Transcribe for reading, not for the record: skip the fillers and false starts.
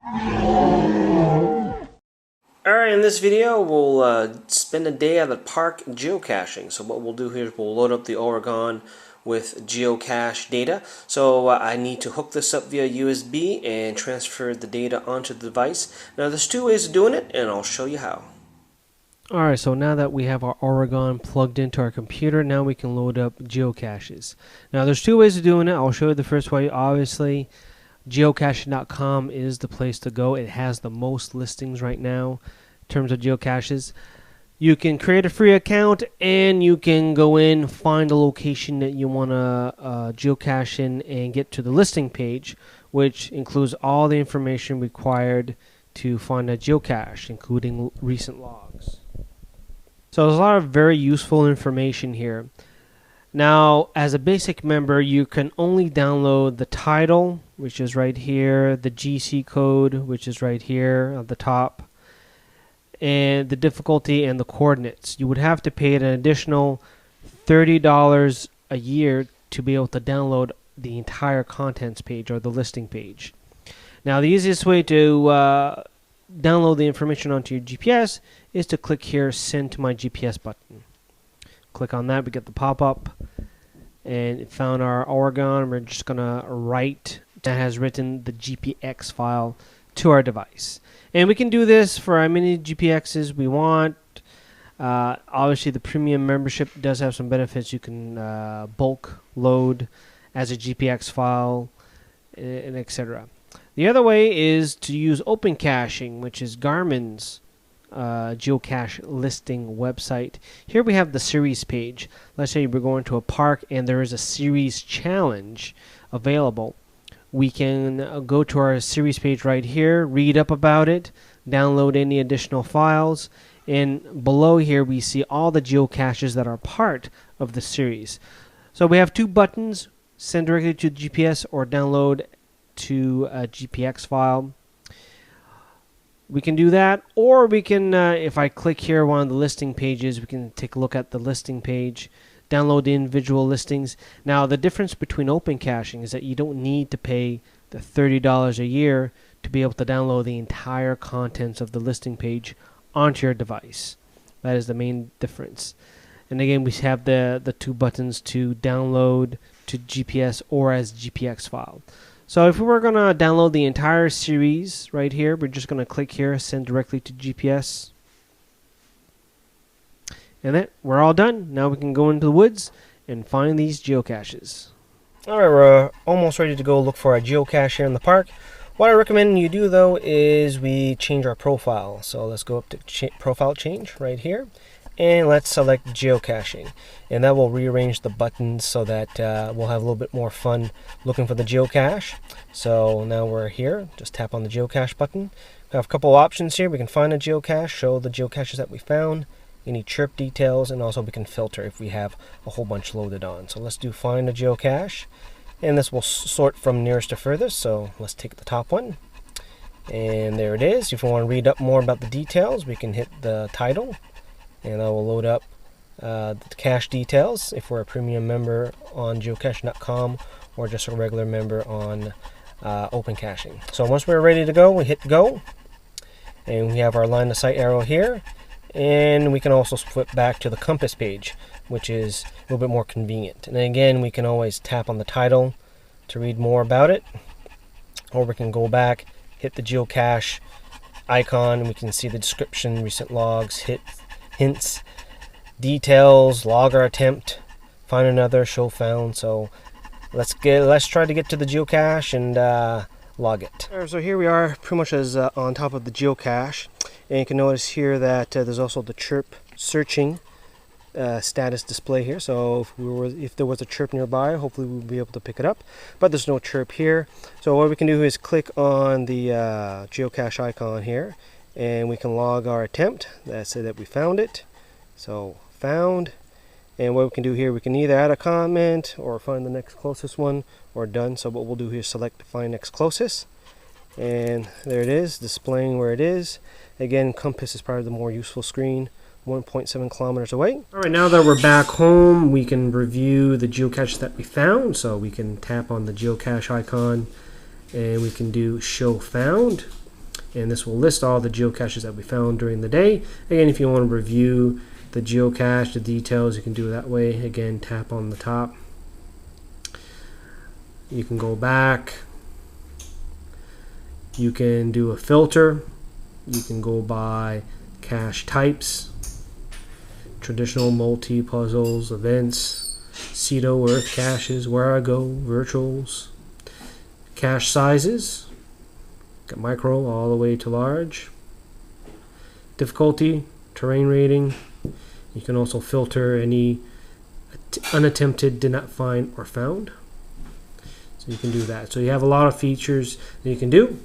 Alright, in this video we'll spend a day at the park geocaching. So what we'll do here is we'll load up the Oregon with geocache data. So I need to hook this up via USB and transfer the data onto the device. Now there's two ways of doing it, and I'll show you how. Alright, so now that we have our Oregon plugged into our computer, now we can load up geocaches. Now there's two ways of doing it. I'll show you the first way. Obviously, Geocachecom is the place to go. It has the most listings right now in terms of geocaches. You can create a free account and you can go in, find a location that you want to geocache in, and get to the listing page, which includes all the information required to find a geocache, including recent logs. So there's a lot of very useful information here. Now, as a basic member, you can only download the title, which is right here, the GC code, which is right here at the top, and the difficulty and the coordinates. You would have to pay an additional $30 a year to be able to download the entire contents page or the listing page. Now, the easiest way to download the information onto your GPS is to click here, Send to My GPS button. Click on that, we get the pop-up, and it found our Oregon. We're just going to write, that has written the GPX file to our device. And we can do this for how many GPXs we want. Obviously, the premium membership does have some benefits. You can bulk load as a GPX file, and etc. The other way is to use OpenCaching, which is Garmin's geocache listing website. Here we have the series page. Let's say we're going to a park and there is a series challenge available. We can go to our series page right here, read up about it, download any additional files, and below here we see all the geocaches that are part of the series. So we have two buttons: send directly to GPS or download to a GPX file. We can do that, or we can, if I click here one of the listing pages, we can take a look at the listing page, download the individual listings. Now, the difference between OpenCaching is that you don't need to pay the $30 a year to be able to download the entire contents of the listing page onto your device. That is the main difference. And again, we have the two buttons to download to GPS or as GPX file. So if we were going to download the entire series right here, we're just going to click here, send directly to GPS. And then we're all done. Now we can go into the woods and find these geocaches. Alright, we're almost ready to go look for a geocache here in the park. What I recommend you do, though, is we change our profile. So let's go up to profile change right here. And let's select geocaching, and that will rearrange the buttons so that we'll have a little bit more fun looking for the geocache. So now we're here, just tap on the geocache button. We have a couple options here. We can find a geocache, show the geocaches that we found, any chirp details, and also we can filter if we have a whole bunch loaded on. So let's do find a geocache, and this will sort from nearest to furthest. So let's take the top one, and there it is. If you want to read up more about the details, we can hit the title, and I will load up the cache details if we're a premium member on Geocachecom or just a regular member on OpenCaching. So once we're ready to go, we hit go, and we have our line of sight arrow here, and we can also flip back to the compass page, which is a little bit more convenient. And then again, we can always tap on the title to read more about it, or we can go back, hit the geocache icon, and we can see the description, recent logs, hints, details, log our attempt, find another, show found. So let's try to get to the geocache and log it. So here we are, pretty much as on top of the geocache, and you can notice here that there's also the chirp searching status display here. So if there was a chirp nearby, hopefully we'll be able to pick it up, but there's no chirp here. So what we can do is click on the geocache icon here, and we can log our attempt. Let's say that we found it. So found, and what we can do here, we can either add a comment or find the next closest one, or done. So what we'll do here is select find next closest, and there it is, displaying where it is. Again, compass is probably the more useful screen, 1.7 kilometers away. Alright, now that we're back home, we can review the geocache that we found. So we can tap on the geocache icon, and we can do show found. and this will list all the geocaches that we found during the day. Again, if you want to review the geocache, the details, you can do it that way. Again, tap on the top. You can go back. You can do a filter. You can go by cache types, traditional, multi, puzzles, events, CETO, earth caches, where I go, virtuals, cache sizes, got micro all the way to large, difficulty, terrain rating. You can also filter any unattempted, did not find, or found. So you can do that. So you have a lot of features that you can do.